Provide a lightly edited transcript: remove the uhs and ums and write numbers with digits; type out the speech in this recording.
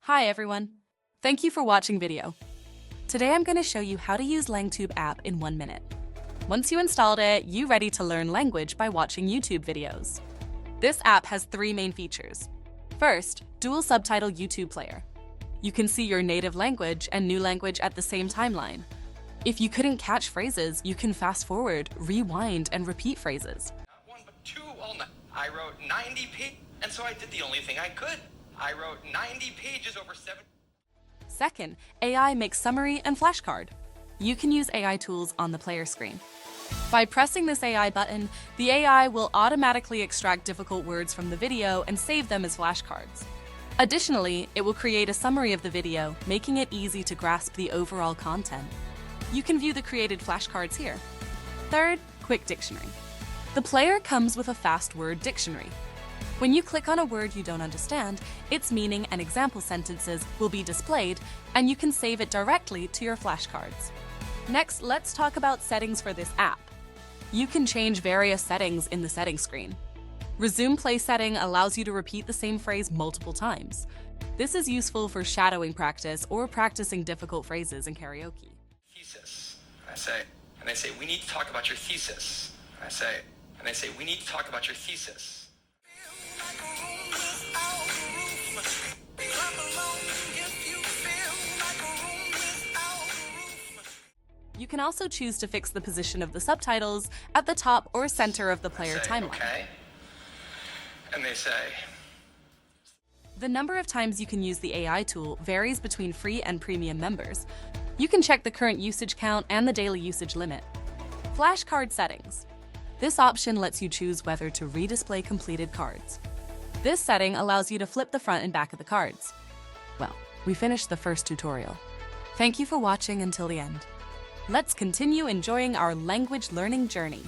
Hi everyone. Thank you for watching video. Today I'm going to show you how to use langTube app in 1 minute. Once you installed it, you're ready to learn language by watching YouTube videos. This app has 3 main features. First, dual subtitle YouTube player. You can see your native language and new language at the same timeline. If you couldn't catch phrases, you can fast forward, rewind, and repeat phrases. Not one, but two all night. I wrote 90 pages, and so I did the only thing I could. I wrote 90 pages over 7. Second, AI makes summary and flashcard. You can use AI tools on the player screen. By pressing this AI button, the AI will automatically extract difficult words from the video and save them as flashcards. Additionally, it will create a summary of the video, making it easy to grasp the overall content. You can view the created flashcards here. Third, quick dictionary. The player comes with a fast word dictionary. When you click on a word you don't understand, its meaning and example sentences will be displayed, and you can save it directly to your flashcards. Next, let's talk about settings for this app. You can change various settings in the settings screen. Resume play setting allows you to repeat the same phrase multiple times. This is useful for shadowing practice or practicing difficult phrases in karaoke. Thesis. And they say, we need to talk about your thesis. And they say, we need to talk about your thesis. You can also choose to fix the position of the subtitles at the top or center of the player timeline. Okay. And they say, the number of times you can use the AI tool varies between free and premium members. You can check the current usage count and the daily usage limit. Flashcard settings. This option lets you choose whether to redisplay completed cards. This setting allows you to flip the front and back of the cards. Well, we finished the first tutorial. Thank you for watching until the end. Let's continue enjoying our language learning journey.